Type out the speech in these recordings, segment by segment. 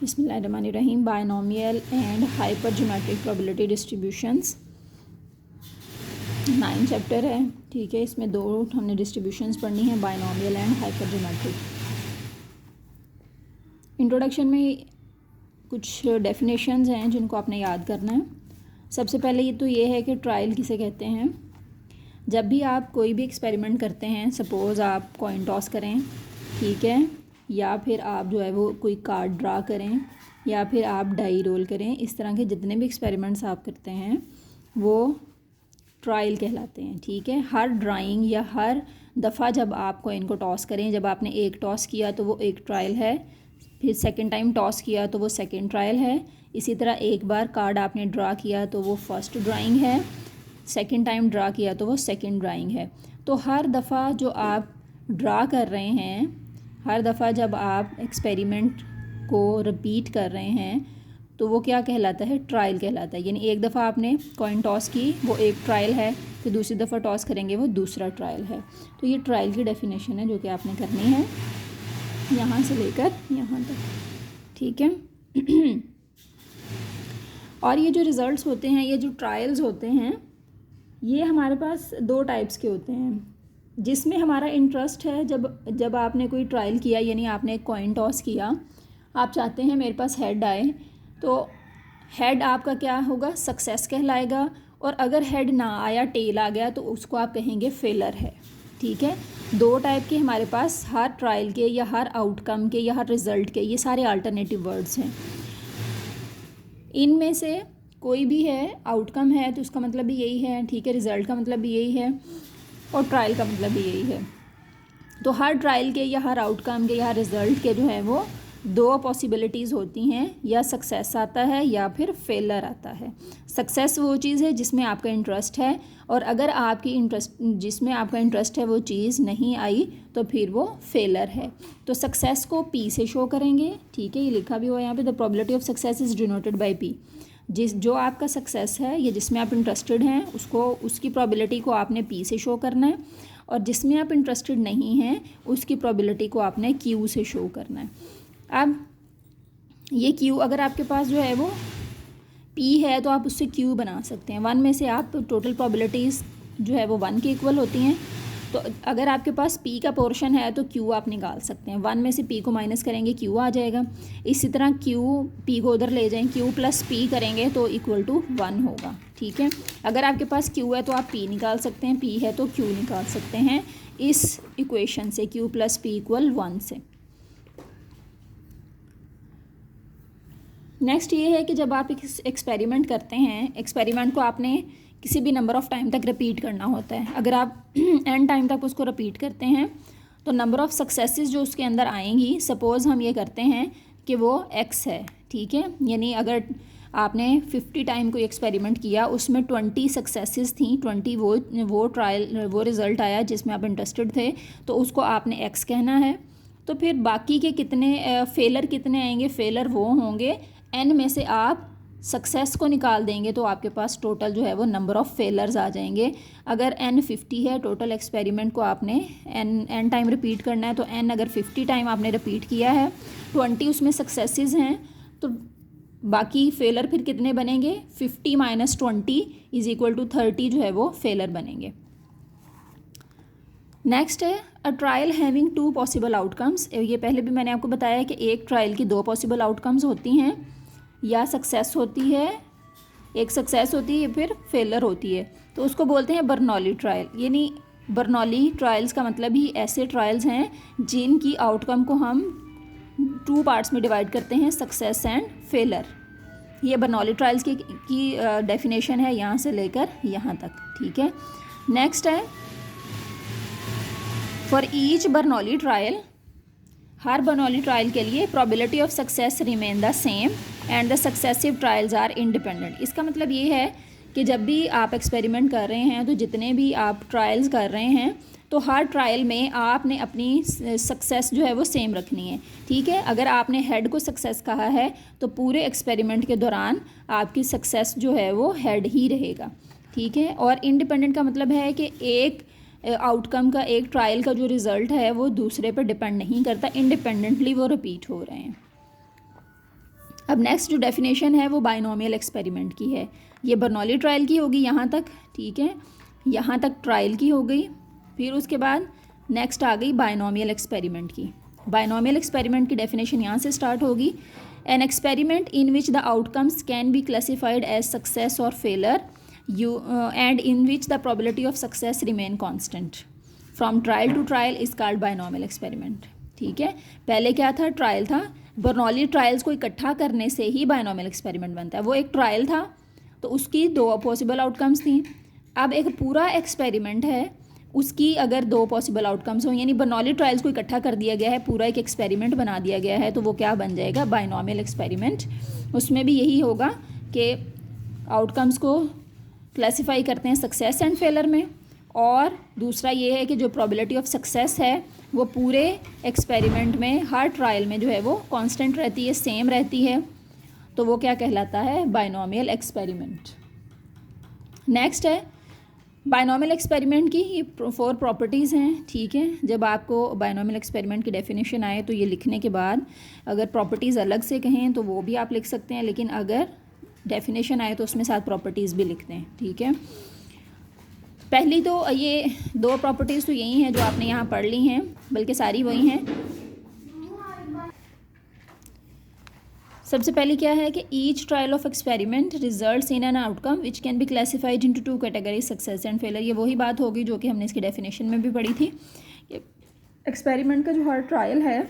बिस्मिल्लाहिर्रहमानिर्रहीम। Binomial and hypergeometric probability distributions 9 chapter है। ठीक है, इसमें 2 हमने डिस्ट्रीब्यूशंस पढ़नी है, बायनोमियल एंड हाइपरज्योमेट्रिक। इंट्रोडक्शन में कुछ डेफिनेशंस हैं जिनको आपने याद करना है। सबसे पहले ये है कि ट्रायल किसे कहते हैं। जब भी आप कोई भी एक्सपेरिमेंट करते हैं, सपोज़ आप कॉइन टॉस करें, ठीक है, या फिर आप जो है वो कोई कार्ड ड्रा करें, या फिर आप डाई रोल करें, इस तरह के जितने भी एक्सपेरिमेंट्स आप करते हैं वो ट्रायल कहलाते हैं। ठीक है, हर ड्राइंग या हर दफ़ा जब आप कॉइन को टॉस करें, जब आपने एक टॉस किया तो वो एक ट्रायल है, फिर सेकंड टाइम टॉस किया तो वो सेकंड ट्रायल है। इसी तरह एक बार कार्ड आपने ड्रा किया तो वो फर्स्ट ड्राइंग है, सेकंड टाइम ड्रा किया तो वो सेकंड ड्राइंग है। तो हर दफ़ा जो आप ड्रा कर रहे हैं, हर दफ़ा जब आप एक्सपेरिमेंट को रिपीट कर रहे हैं तो वो क्या कहलाता है, ट्रायल कहलाता है। यानी एक दफ़ा आपने कॉइन टॉस की वो एक ट्रायल है, फिर दूसरी दफ़ा टॉस करेंगे वो दूसरा ट्रायल है। तो ये ट्रायल की डेफिनेशन है जो कि आपने करनी है यहाँ से लेकर यहाँ तक। ठीक है और ये जो रिज़ल्ट्स होते हैं, ये जो ट्रायल्स होते हैं, ये हमारे पास 2 टाइप्स के होते हैं। जिसमें हमारा इंटरेस्ट है, जब आपने कोई ट्रायल किया, यानी आपने एक कॉइन टॉस किया, आप चाहते हैं मेरे पास हेड आए, तो हेड आपका क्या होगा, सक्सेस कहलाएगा। और अगर हेड ना आया, टेल आ गया, तो उसको आप कहेंगे फेलर है। ठीक है, 2 टाइप के हमारे पास हर ट्रायल के या हर आउटकम के या हर रिज़ल्ट के, ये सारे अल्टरनेटिव वर्ड्स हैं। इनमें से कोई भी है, आउटकम है तो उसका मतलब भी यही है, ठीक है, रिज़ल्ट का मतलब भी यही है, और ट्रायल का मतलब भी यही है। तो हर ट्रायल के या हर आउटकम के या हर रिज़ल्ट के जो है वो 2 पॉसिबिलिटीज़ होती हैं, या सक्सेस आता है या फिर फेलर आता है। सक्सेस वो चीज़ है जिसमें आपका इंटरेस्ट है, और अगर जिसमें आपका इंटरेस्ट है वो चीज़ नहीं आई तो फिर वो फेलर है। तो सक्सेस को P से शो करेंगे। ठीक है, ये लिखा भी हुआ है यहाँ पे, the probability of success is denoted by P। जो आपका सक्सेस है या जिसमें आप इंटरेस्टेड हैं, उसकी प्रोबेबिलिटी को आपने P से शो करना है, और जिसमें आप इंटरेस्टेड नहीं हैं उसकी प्रोबेबिलिटी को आपने Q से शो करना है। अब ये Q अगर आपके पास जो है वो P है तो आप उससे Q बना सकते हैं। 1 में से आप टोटल प्रोबेबिलिटीज़ जो है वो 1 के इक्वल होती हैं, तो अगर आपके पास P का पोर्शन है तो Q आप निकाल सकते हैं। 1 में से P को माइनस करेंगे, Q आ जाएगा। इसी तरह P को उधर ले जाएं, Q प्लस P करेंगे तो इक्वल टू 1 होगा। ठीक है, अगर आपके पास Q है तो आप P निकाल सकते हैं, P है तो Q निकाल सकते हैं इस इक्वेशन से, Q प्लस P इक्वल 1 से। नेक्स्ट ये है कि जब आप एक एक्सपेरिमेंट करते हैं, एक्सपेरिमेंट को आपने किसी भी नंबर ऑफ़ टाइम तक रिपीट करना होता है। अगर आप n टाइम तक उसको रिपीट करते हैं तो नंबर ऑफ़ सक्सेसेस जो उसके अंदर आएंगी, सपोज़ हम ये करते हैं कि वो x है। ठीक है, यानी अगर आपने 50 टाइम कोई एक्सपेरिमेंट किया, उसमें 20 सक्सेसेस थी, 20 वो रिज़ल्ट आया जिसमें आप इंटरेस्टेड थे, तो उसको आपने x कहना है। तो फिर बाकी के कितने फेलर कितने आएंगे, फेलर वो होंगे n में से आप सक्सेस को निकाल देंगे तो आपके पास टोटल जो है वो नंबर ऑफ़ फेलर्स आ जाएंगे। अगर n 50 है, टोटल एक्सपेरिमेंट को आपने n टाइम रिपीट करना है, तो n अगर 50 टाइम आपने रिपीट किया है, 20 उसमें सक्सेसेस हैं, तो बाकी फेलर फिर कितने बनेंगे, 50 माइनस 20 इज़ इक्वल टू 30 जो है वो फेलर बनेंगे। नेक्स्ट है a trial having 2 possible outcomes. ये पहले भी मैंने आपको बताया है कि एक ट्रायल की 2 पॉसिबल आउटकम्स होती हैं, या सक्सेस होती है, एक सक्सेस होती है फिर फेलर होती है, तो उसको बोलते हैं बर्नौली ट्रायल। यानी बर्नौली ट्रायल्स का मतलब ही ऐसे ट्रायल्स हैं जिनकी आउटकम को हम 2 पार्ट्स में डिवाइड करते हैं, सक्सेस एंड फेलर। ये बर्नौली ट्रायल्स की डेफिनेशन है यहाँ से लेकर यहाँ तक। ठीक है, नेक्स्ट है फॉर ईच बर्नौली ट्रायल, हर बर्नौली ट्रायल के लिए probability of success remain the same and the successive trials are independent. इसका मतलब ये है कि जब भी आप एक्सपेरिमेंट कर रहे हैं, तो जितने भी आप ट्रायल्स कर रहे हैं, तो हर ट्रायल में आपने अपनी सक्सेस जो है वो सेम रखनी है। ठीक है, अगर आपने हेड को सक्सेस कहा है तो पूरे एक्सपेरिमेंट के दौरान आपकी सक्सेस जो है वो हेड ही रहेगा। ठीक है, और इंडिपेंडेंट का मतलब है कि एक आउटकम का, एक ट्रायल का जो रिज़ल्ट है वो दूसरे पर डिपेंड नहीं करता, इंडिपेंडेंटली वो रिपीट हो रहे हैं। अब नेक्स्ट जो डेफिनेशन है वो बाइनोमियल एक्सपेरिमेंट की है। ये बर्नौली ट्रायल की होगी यहाँ तक, ठीक है, यहाँ तक ट्रायल की हो गई। फिर उसके बाद नेक्स्ट आ गई बाइनोमियल एक्सपेरिमेंट की। बाइनोमियल एक्सपेरिमेंट की डेफिनेशन यहाँ से स्टार्ट होगी। An experiment in which the outcomes can be classified as success और failure and in which the probability of success remain constant from trial to trial is called binomial experiment. ठीक है, पहले क्या था, trial था। Bernoulli trials को इकट्ठा करने से ही बाइनोमियल एक्सपेरिमेंट बनता है। वो एक ट्रायल था तो उसकी दो पॉसिबल आउटकम्स थी। अब एक पूरा एक्सपेरिमेंट है, उसकी अगर दो पॉसिबल आउटकम्स हो, यानी बर्नौली ट्रायल्स को इकट्ठा कर दिया गया है, पूरा एक एक्सपेरिमेंट बना दिया गया है, तो वो क्या बन जाएगा, बाइनोमियल एक्सपेरिमेंट। उसमें भी यही होगा कि आउटकम्स को क्लासिफाई करते हैं सक्सेस एंड फेलर में, और दूसरा ये है कि जो प्रोबेबिलिटी ऑफ सक्सेस है वो पूरे एक्सपेरिमेंट में, हर ट्रायल में जो है वो कांस्टेंट रहती है, सेम रहती है, तो वो क्या कहलाता है, बाइनोमियल एक्सपेरिमेंट। नेक्स्ट है बाइनोमियल एक्सपेरिमेंट की ये 4 प्रॉपर्टीज़ हैं। ठीक है, जब आपको बाइनोमियल एक्सपेरिमेंट की डेफिनेशन आए तो ये लिखने के बाद अगर प्रॉपर्टीज़ अलग से कहें तो वो भी आप लिख सकते हैं, लेकिन अगर डेफिनेशन आए तो उसमें साथ प्रॉपर्टीज़ भी लिखते हैं। ठीक है, पहली तो ये 2 प्रॉपर्टीज़ तो यही हैं जो आपने यहाँ पढ़ ली हैं, बल्कि सारी वही हैं। सबसे पहले क्या है कि each trial of experiment results in an outcome which can be classified into 2 categories, success and failure. ये वही बात होगी जो कि हमने इसकी डेफिनेशन में भी पढ़ी थी। एक्सपेरिमेंट का जो हर ट्रायल है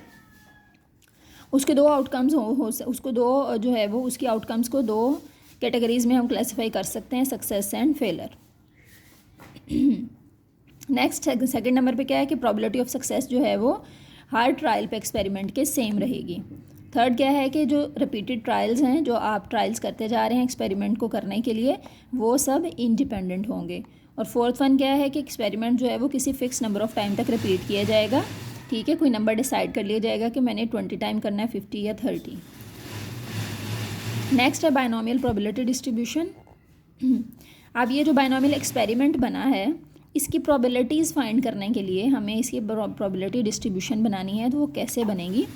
उसके 2 आउटकम्स उसको 2 जो है वो उसकी आउटकम्स को 2 कैटेगरीज में हम क्लासीफाई कर सकते हैं, success and failure. Next second number पे क्या है कि प्रोबेबिलिटी ऑफ सक्सेस जो है वो हर ट्रायल पे एक्सपेरिमेंट के सेम रहेगी। थर्ड क्या है कि जो रिपीटेड ट्रायल्स हैं, जो आप ट्रायल्स करते जा रहे हैं एक्सपेरिमेंट को करने के लिए, वो सब इंडिपेंडेंट होंगे। और फोर्थ वन क्या है कि एक्सपेरिमेंट जो है वो किसी फिक्स नंबर ऑफ टाइम तक रिपीट किया जाएगा। ठीक है, कोई नंबर डिसाइड कर लिया जाएगा कि मैंने 20 टाइम करना है, 50 या 30। नेक्स्ट है बाइनोमियल प्रोबेबिलिटी डिस्ट्रीब्यूशन। अब ये जो बाइनोमियल एक्सपेरिमेंट बना है इसकी प्रोबेबिलिटीज़ फाइंड करने के लिए हमें इसकी प्रोबेबिलिटी डिस्ट्रीब्यूशन बनानी है, तो वो कैसे बनेगी।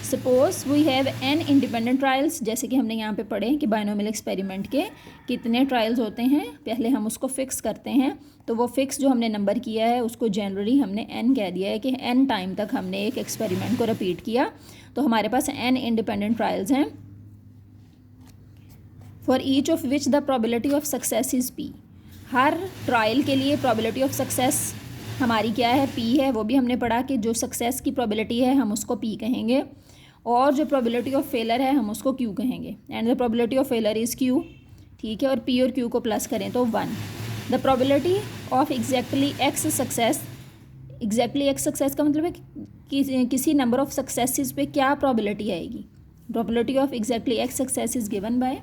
Suppose we have n independent trials, जैसे कि हमने यहाँ पे पढ़े कि बाइनोमियल एक्सपेरिमेंट के कितने ट्रायल्स होते हैं, पहले हम उसको फिक्स करते हैं। तो वो फिक्स जो हमने नंबर किया है उसको जनरली हमने n कह दिया है कि n टाइम तक हमने एक एक्सपेरिमेंट को रिपीट किया, तो हमारे पास n इंडिपेंडेंट ट्रायल्स हैं। For each of which the probability of success is p। Her trial के लिए प्रोबेबिलिटी ऑफ सक्सेस हमारी क्या है, p है। वो भी हमने पढ़ा कि जो सक्सेस की प्रोबेबिलिटी है हम उसको p कहेंगे, और जो प्रोबेबिलिटी ऑफ फेलर है हम उसको q कहेंगे। And the probability of failure is q। ठीक है, और p और q को प्लस करें तो 1। The probability of exactly x success, exactly x success का मतलब है कि किसी नंबर ऑफ सक्सेसिस पे क्या प्रोबेबिलिटी आएगी। Probability of exactly x success is given by,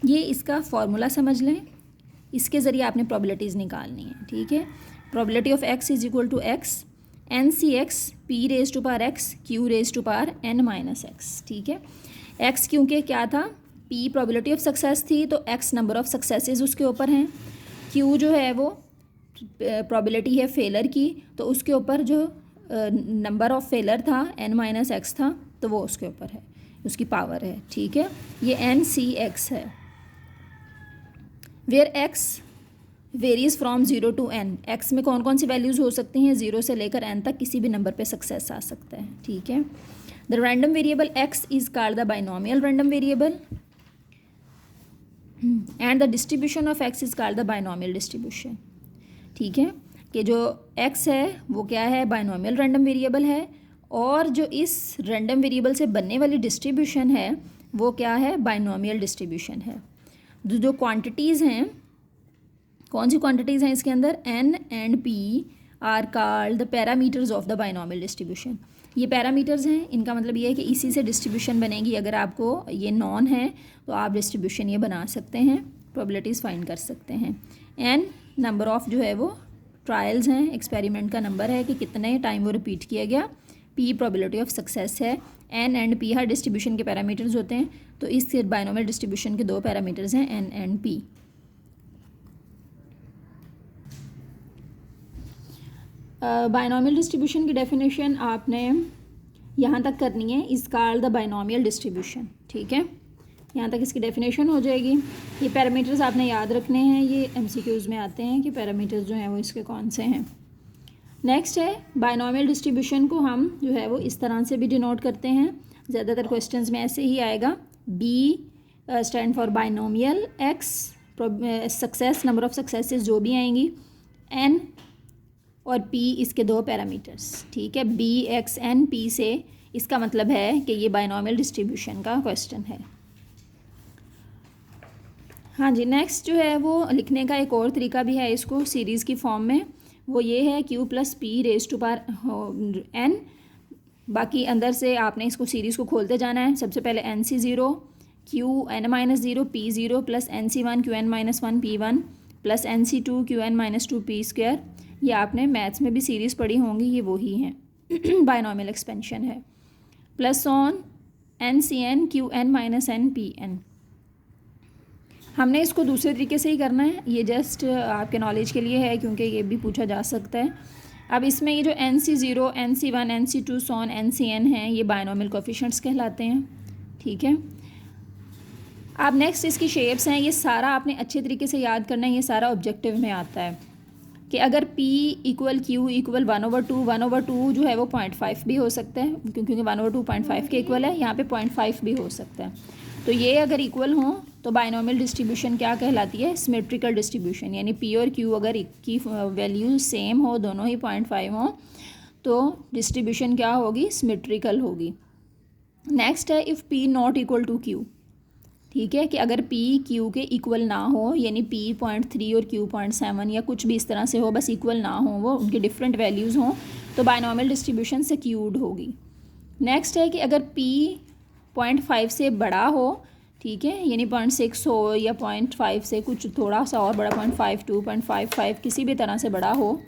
ये इसका फॉर्मूला समझ लें, इसके ज़रिए आपने प्रोबेबिलिटीज़ निकालनी है। ठीक है, probability of x is equal to x n C x p raise to power x q raise to power n minus x. ठीक है, x क्योंकि क्या था, p प्रोबेबिलिटी ऑफ सक्सेस थी तो x नंबर ऑफ सक्सेसेस उसके ऊपर हैं, q जो है वो प्रोबेबिलिटी है फेलर की, तो उसके ऊपर जो नंबर ऑफ फेलर था n माइनस एक्स था, तो वो उसके ऊपर है, उसकी पावर है। ठीक है, ये n सी एक्स है। Where x varies from 0 to n, x में कौन कौन सी वैल्यूज़ हो सकती हैं, 0 से लेकर n तक किसी भी नंबर पे सक्सेस आ सकता है। ठीक है, the random variable x is called the binomial random variable and the distribution of x is called the binomial distribution. ठीक है, कि जो x है वो क्या है, बाइनोमियल रैंडम वेरिएबल है, और जो इस रैंडम वेरिएबल से बनने वाली डिस्ट्रीब्यूशन है वो क्या है, बाइनोमियल डिस्ट्रीब्यूशन है। जो क्वांटिटीज़ हैं, कौन सी क्वांटिटीज़ हैं इसके अंदर, n and p are called the parameters of the binomial distribution. ये पैरामीटर्स हैं, इनका मतलब ये है कि इसी से डिस्ट्रीब्यूशन बनेगी। अगर आपको ये नॉन है तो आप डिस्ट्रीब्यूशन ये बना सकते हैं, प्रोबेबिलिटीज़ फाइंड कर सकते हैं। n नंबर ऑफ़ जो है वो ट्रायल्स हैं, एक्सपेरिमेंट का नंबर है कि कितने टाइम वो रिपीट किया गया, p प्रोबेबिलिटी ऑफ सक्सेस है, n and p her distribution के पैरामीटर्स होते हैं, तो इस बाइनोमियल डिस्ट्रीब्यूशन के 2 पैरामीटर्स हैं n and p। Binomial distribution की डेफिनेशन आपने यहाँ तक करनी है, इस कॉल्ड द बायनॉमियल डिस्ट्रीब्यूशन, ठीक है। यहाँ तक इसकी डेफिनेशन हो जाएगी। ये पैरामीटर्स आपने याद रखने हैं, ये एमसीक्यूज़ में आते हैं कि पैरामीटर्स जो हैं वो इसके कौन से हैं। नेक्स्ट है बायनॉमियल डिस्ट्रीब्यूशन को हम जो है वो इस तरह से भी डिनोट करते हैं, ज़्यादातर क्वेश्चंस में ऐसे ही आएगा। B stand for binomial, x success, number of successes जो भी आएंगी, एन और पी इसके दो पैरामीटर्स, ठीक है। बी एक्स एन पी से इसका मतलब है कि ये बायनॉमियल डिस्ट्रीब्यूशन का क्वेश्चन है। हाँ जी, नेक्स्ट जो है वो लिखने का एक और तरीका भी है इसको सीरीज़ की फॉर्म में, वो ये है q plus p raise to power n. बाकी अंदर से आपने इसको सीरीज़ को खोलते जाना है। सबसे पहले n C zero q n minus zero p zero plus n C one q n minus one p one plus n C two q n minus two p square. ये आपने मैथ्स में भी सीरीज़ पढ़ी होंगी, ये वही हैं binomial expansion है। Plus on n C n q n minus n p n. हमने इसको दूसरे तरीके से ही करना है, ये जस्ट आपके नॉलेज के लिए है क्योंकि ये भी पूछा जा सकता है। अब इसमें ये जो n C zero n C one n C two so on n C n हैं, ये बायनॉमियल कोफिशिएंट्स कहलाते हैं, ठीक है। अब नेक्स्ट इसकी शेप्स हैं, ये सारा आपने अच्छे तरीके से याद करना है, ये सारा ऑब्जेक्टिव में आता है कि अगर P इक्वल Q इक्वल 1/2 जो है वो 0.5 भी हो सकता है, क्योंकि 1/2 0.5 के इक्वल है, यहाँ पे 0.5 भी हो सकता है। तो ये अगर इक्वल हो तो बायनॉमियल डिस्ट्रीब्यूशन क्या कहलाती है? Symmetrical distribution. यानी P और Q अगर की वैल्यू सेम हो, दोनों ही 0.5 हो, तो डिस्ट्रीब्यूशन क्या होगी? सिमेट्रिकल होगी। नेक्स्ट है if P not equal to Q, ठीक है, कि अगर P Q के इक्वल ना हो, यानी P 0.3 और Q 0.7 या कुछ भी इस तरह से हो, बस इक्वल ना हो, वो उनके डिफरेंट वैल्यूज़ हों, तो बायनॉमियल डिस्ट्रीब्यूशन सिक्यूर्ड होगी। नेक्स्ट है कि अगर P 0.5 से बड़ा हो, ठीक है, यानी 0.6 हो या 0.5 से कुछ थोड़ा सा और बड़ा 0.5 2.55 किसी भी तरह से बड़ा हो,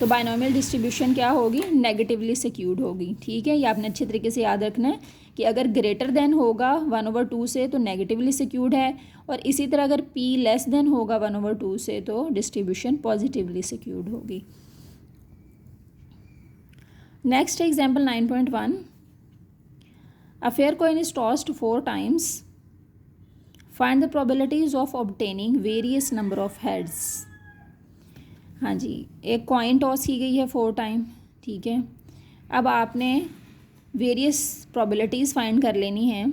तो बायनॉमियल डिस्ट्रीब्यूशन क्या होगी? नेगेटिवली सिक्यूर्ड होगी, ठीक है। ये आपने अच्छे तरीके से याद रखना है कि अगर ग्रेटर देन होगा 1/2 से तो नेगेटिवली सिक्यूर्ड है, और इसी तरह अगर P लेस देन होगा 1/2 से तो डिस्ट्रीब्यूशन पॉजिटिवली सिक्यूर्ड होगी। Next example 9.1, A fair coin is tossed 4 times. Find the probabilities of obtaining various number of heads. हाँ जी, एक कॉइन टॉस की गई है 4 टाइम, ठीक है। अब आपने वेरियस प्रोबेबिलिटीज़ फाइंड कर लेनी है।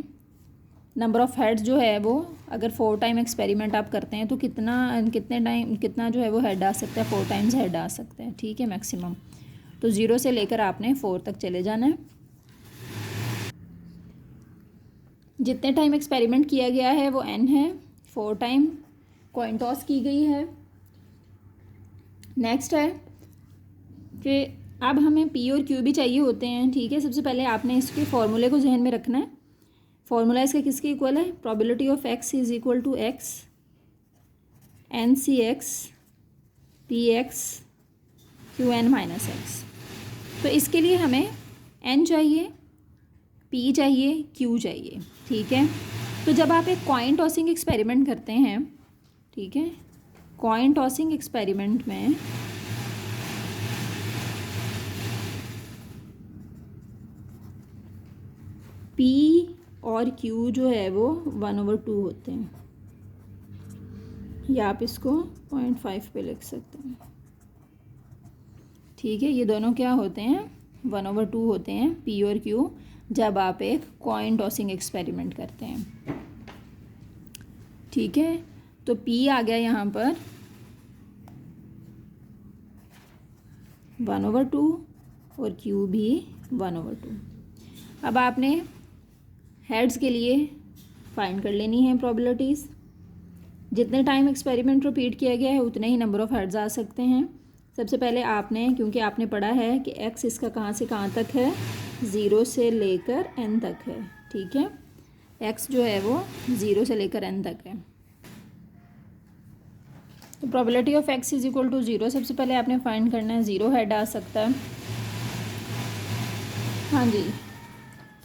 नंबर ऑफ़ हेड्स जो है वो अगर 4 टाइम एक्सपेरिमेंट आप करते हैं तो कितना जो है वो हेड आ सकता है? 4 टाइम्स हेड आ सकता है, ठीक है, मैक्सिमम। तो 0 से लेकर आपने 4 तक चले जाना है। जितने टाइम एक्सपेरिमेंट किया गया है वो n है, 4 टाइम कॉइन टॉस की गई है। नेक्स्ट है कि अब हमें P और Q भी चाहिए होते हैं, ठीक है। सबसे पहले आपने इसके फॉर्मूले को जहन में रखना है। फॉर्मूला इसका किसके इक्वल है? Probability of x is equal to x NCx Px Qn minus x। तो इसके लिए हमें n चाहिए, P चाहिए, Q चाहिए, ठीक है। तो जब आप एक कॉइन टॉसिंग एक्सपेरिमेंट करते हैं, ठीक है, कॉइन टॉसिंग एक्सपेरिमेंट में P और Q जो है वो 1/2 होते हैं, या आप इसको 0.5 पे लिख सकते हैं, ठीक है। ये दोनों क्या होते हैं? 1/2 होते हैं P और Q जब आप एक कॉइन टॉसिंग एक्सपेरिमेंट करते हैं, ठीक है। तो P आ गया यहाँ पर 1/2 और Q भी 1/2। अब आपने हेड्स के लिए फाइंड कर लेनी है प्रोबेबिलिटीज़। जितने टाइम एक्सपेरिमेंट रिपीट किया गया है उतने ही नंबर ऑफ़ हेड्स आ सकते हैं। सबसे पहले आपने, क्योंकि आपने पढ़ा है कि x इसका कहाँ से कहाँ तक है, 0 से लेकर n तक है, ठीक है। x जो है वो 0 से लेकर n तक है। तो probability of x is equal to 0 सबसे पहले आपने फाइंड करना है। 0 हेड आ सकता है, हाँ जी।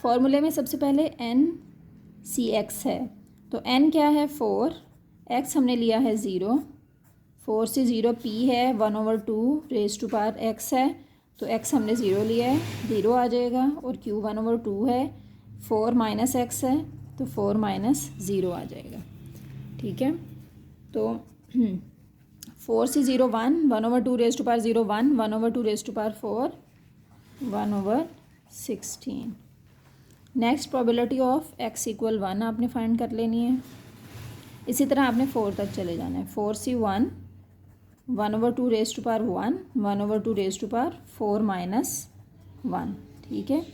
फॉर्मूले में सबसे पहले NCx है, तो n क्या है? 4, x हमने लिया है 0, 4c0 p है, 1/2 रेज़ टू पावर x है, तो x हमने ज़ीरो लिया है, ज़ीरो आ जाएगा। और q 1/2 है, 4 माइनस x है, तो 4 माइनस ज़ीरो आ जाएगा। ठीक है, तो 4c0 1, 1/2 raise to power 0 1, 1/2 raise to power 4, 1/16। Next probability of x equal 1 आपने फाइंड कर लेनी है। इसी तरह आपने 4 तक चले जाना है। 4c1, 1/2 raise to power 1, 1/2 raise to power 4 minus 1। ठीक है,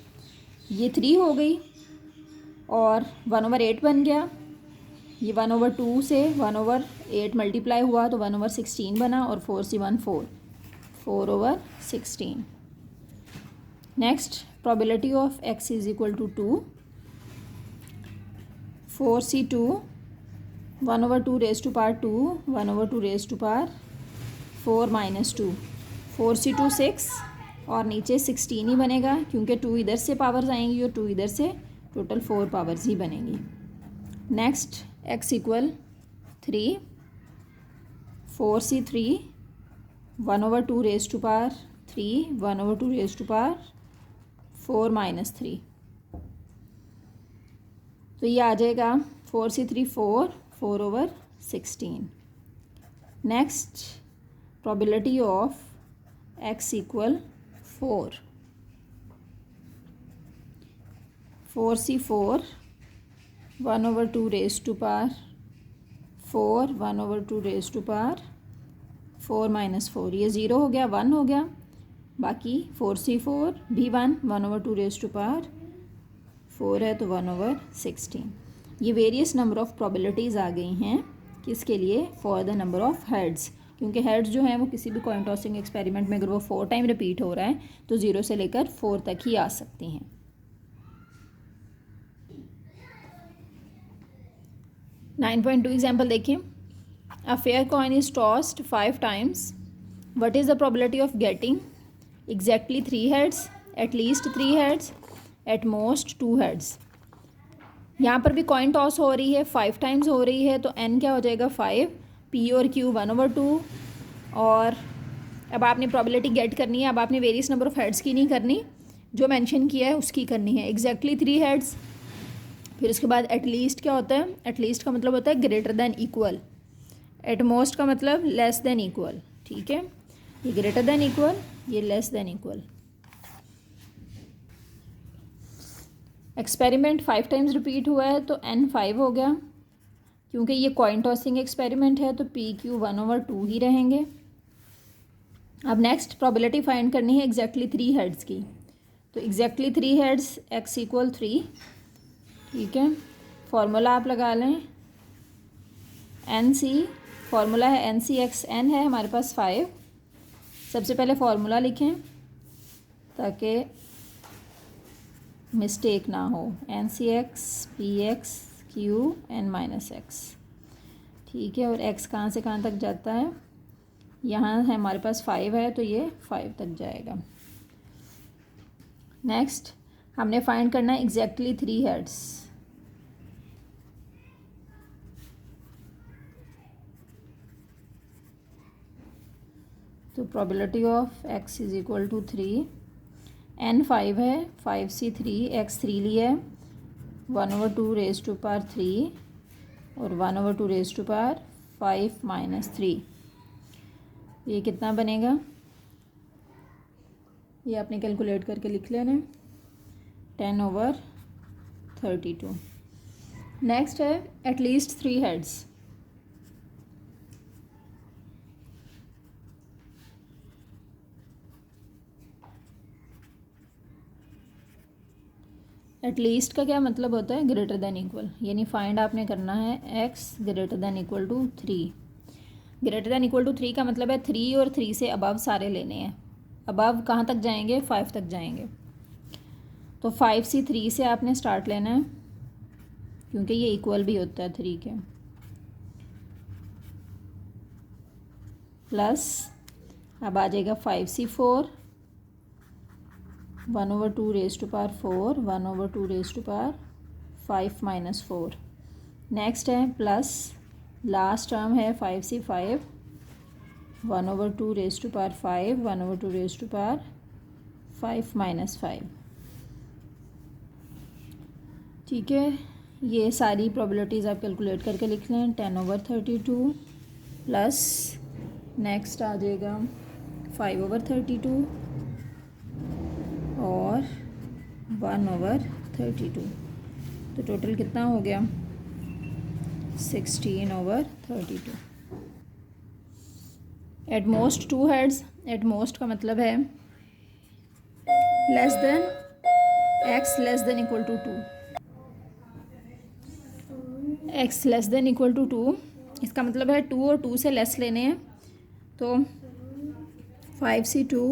ये 3 हो गई और 1/8 बन गया। ये 1/2 से 1/8 मल्टीप्लाई हुआ तो 1/16 बना, और 4c1 4, 4/16। Next probability of x is equal to 2, 4c2, 1/2 raise to power 2, 1/2 raise to power 4 minus 2, 4c2 6, और नीचे 16 ही बनेगा क्योंकि 2 इधर से पावर्स आएंगी और 2 इधर से, टोटल 4 पावर्स ही बनेंगी। Next x equal 3, 4c3, 1/2 raise to power 3, 1/2 raise to power 4 minus 3, तो ये आ जाएगा 4c3 4, 4/16। Next probability of x equal 4, 4c4, 1/2 raise to power 4, 1/2 raise to power 4 minus 4, ये 0 हो गया, 1 हो गया। बाकी 4c4 भी 1, 1/2 रेज़ टू पावर 4 है, तो 1/16। ये वेरियस नंबर ऑफ प्रोबेबिलिटीज़ आ गई हैं किसके लिए, for the number of heads, क्योंकि हेड्स जो हैं वो किसी भी कॉइन टॉसिंग एक्सपेरिमेंट में अगर वो 4 टाइम रिपीट हो रहा है तो 0 से लेकर 4 तक ही आ सकती हैं। 9.2 एग्जाम्पल देखिए। A fair coin is tossed 5 times, what is the probability of getting exactly 3 heads, at least 3 heads, at most 2 heads. यहाँ पर भी कॉइन टॉस हो रही है, 5 टाइम्स हो रही है, तो n क्या हो जाएगा 5, p और q 1/2। और अब आपने प्रोबेबिलिटी गेट करनी है। अब आपने वेरियस नंबर ऑफ हेड्स की नहीं करनी, जो मेंशन किया है उसकी करनी है। एग्जैक्टली 3 हेड्स, फिर उसके बाद एटलीस्ट क्या होता है, एटलीस्ट का मतलब होता है greater than equal, eight most का मतलब लेस देन इक्वल। ठीक है, ये ग्रेटर देन इक्वल, ये less than equal. Experiment 5 times repeat हुआ है तो n 5 हो गया, क्योंकि ये कॉइन टॉसिंग एक्सपेरिमेंट है तो p q 1/2 ही रहेंगे। अब नेक्स्ट प्रोबेबिलिटी फाइंड करनी है एग्जैक्टली 3 हेड्स की, तो एग्जैक्टली 3 हेड्स x इक्वल 3। ठीक है, फॉर्मूला आप लगा लें, NC, फार्मूला है NCX, n है हमारे पास 5। सबसे पहले फार्मूला लिखें ताकि मिस्टेक ना हो, NCX PX Q n-x। ठीक है, और x कहाँ से कहाँ तक जाता है, यहाँ है हमारे पास 5 है तो ये 5 तक जाएगा। नेक्स्ट हमने फाइंड करना है एग्जैक्टली 3 हेड्स। तो probability of x is equal to 3, n 5 है, 5c3, x 3 लिया है, 1/2 रेज़ टू पावर 3 और 1/2 रेज़ टू पावर 5 माइनस 3। ये कितना बनेगा, ये आपने कैलकुलेट करके लिख लेना, 10/32। नेक्स्ट है एटलीस्ट 3 हेड्स। एटलीस्ट का क्या मतलब होता है, ग्रेटर देन इक्वल, यानी फाइंड आपने करना है x greater than equal to 3। Greater than equal to 3 का मतलब है 3 और 3 से अबव सारे लेने हैं। अबव कहाँ तक जाएंगे, 5 तक जाएंगे। तो 5c3 से आपने स्टार्ट लेना है क्योंकि ये इक्वल भी होता है 3 के, प्लस अब आ जाएगा 5c4, 1/2 raise to power 4, 1/2 raise to power 5 minus 4। Next है प्लस लास्ट टर्म है 5c5, 1/2 raise to power 5, 1/2 raise to power 5 - 5। ठीक है, ये सारी प्रोबेबिलिटीज़ आप कैलकुलेट करके लिख लें। 10/32 प्लस नेक्स्ट आ जाएगा 5/32 और 1/32। तो टोटल कितना हो गया? 16/32। At most 2 heads. At most का मतलब है less than x less than equal to 2। x less than equal to 2, इसका मतलब है 2 और 2 से लेस लेने हैं। तो 5c2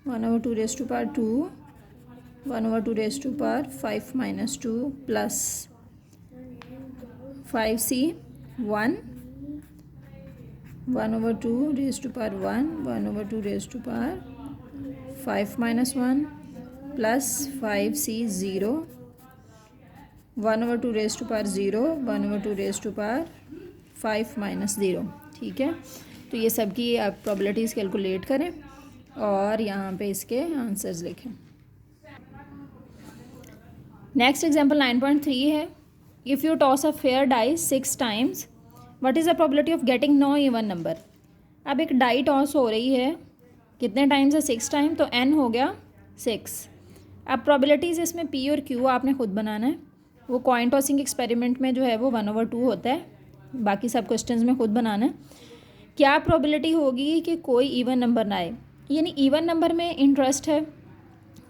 1/2 raise to power 2, 1/2 raise to power 5 - 2 plus 5c1 1/2 raise to power 1, 1/2 raise to power 5 - 1 plus 5c0 1/2 raise to power 0, 1/2 raise to power 5 - 0। ठीक है, तो ये सब की आप प्रोबेबिलिटीज़ कैलकुलेट करें और यहाँ पे इसके आंसर्स लिखें। नेक्स्ट एग्जांपल 9.3 है। If you toss a fair dice 6 times, what is the probability of getting no even number. अब एक डाई टॉस हो रही है, कितने टाइम्स है? 6 टाइम, तो n हो गया 6। अब प्रोबेबिलिटीज़ इसमें p और q आपने खुद बनाना है। वो कॉइन टॉसिंग एक्सपेरिमेंट में जो है वो 1/2 होता है, बाकी सब क्वेश्चंस में खुद बनाना है। क्या प्रोबेबिलिटी होगी कि कोई इवन नंबर ना आए, यानी इवन नंबर में इंटरेस्ट है।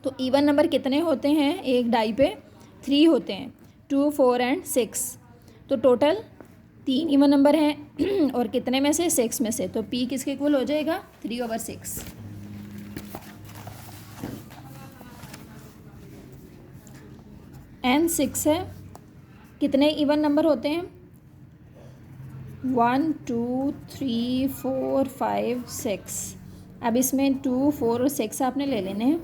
तो इवन नंबर कितने होते हैं एक डाई पे? 3 होते हैं, 2, 4 एंड 6। तो टोटल 3 इवन नंबर हैं और कितने में से? 6 में से। तो p किसके इक्वल हो जाएगा? 3/6। n 6 है, कितने इवन नंबर होते हैं? 1, 2, 3, 4, 5, 6। अब इसमें 2, 4 और 6 आपने ले लेने हैं।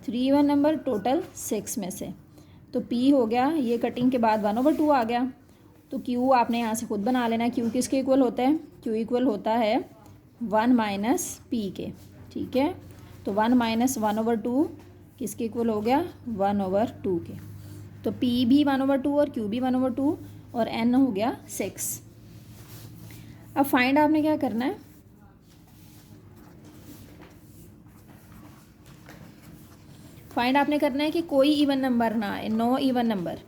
3 इवन नंबर टोटल 6 में से। तो p हो गया, ये कटिंग के बाद 1/2 आ गया। तो q आपने यहाँ से खुद बना लेना। q किसके इक्वल होता है? q इक्वल होता है 1 - p के। ठीक है, तो 1 - 1/2 किसके इक्वल हो गया? 1/2 के। तो p भी 1/2 और q भी 1/2 और n हो गया 6। अब फाइंड आपने क्या करना है? फाइंड आपने करना है कि कोई इवन नंबर ना आए, नो इवन नंबर।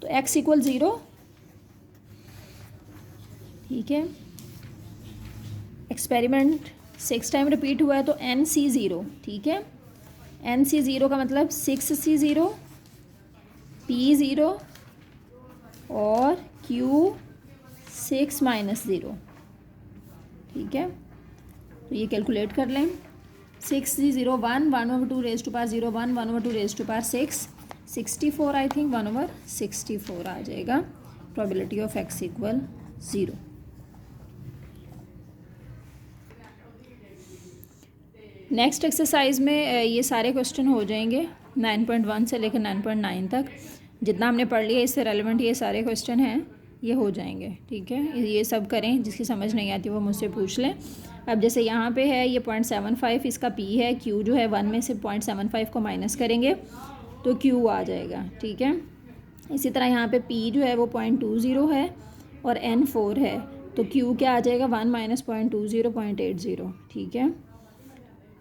तो x = 0। ठीक है, एक्सपेरिमेंट 6 टाइम रिपीट हुआ है तो NC0। ठीक है, NC0 का मतलब 6C0, P0 और Q 6 - 0। ठीक है, तो ये कैलकुलेट कर लें। 6C0 1, 1/2 raise to power 0, 1, 1/2 raise to power 6, 64 I think 1/64 आ जाएगा। Probability of x = 0। Next exercise में ये सारे क्वेश्चन हो जाएंगे 9.1 से लेकर 9.9 तक। जितना हमने पढ़ लिया इससे रेलेवेंट ये सारे क्वेश्चन हैं, ये हो जाएंगे। ठीक है, ये सब करें, जिसकी समझ नहीं आती वो मुझसे पूछ लें। अब जैसे यहाँ पे है ये 0.75 इसका p है, q जो है 1 में से 0.75 को माइनस करेंगे तो q आ जाएगा। ठीक है, इसी तरह यहाँ पे p जो है वो 0.20 है और n 4 है, तो q क्या आ जाएगा? 1 - 0.20 0.80। ठीक है,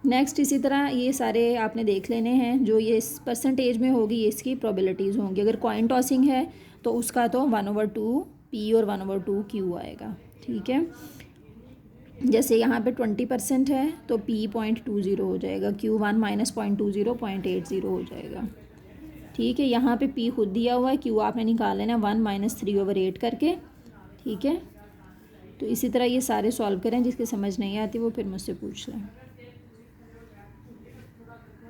नेक्स्ट इसी तरह ये सारे आपने देख लेने हैं। जो ये इस परसेंटेज में होगी ये इसकी प्रोबेबिलिटीज़ होंगी। अगर कॉइन टॉसिंग है तो उसका तो 1/2 p और 1/2 q आएगा। ठीक है, जैसे यहाँ पे 20% है तो p 0.20 हो जाएगा, q 1 - 0.20 0.80 हो जाएगा। ठीक है, यहाँ पे p खुद दिया हुआ है, q आपने निकाल लेना 1 - 3/8 करके। ठीक है, तो इसी तरह ये सारे सॉल्व करें, जिसकी समझ नहीं आती वो फिर मुझसे पूछ लें।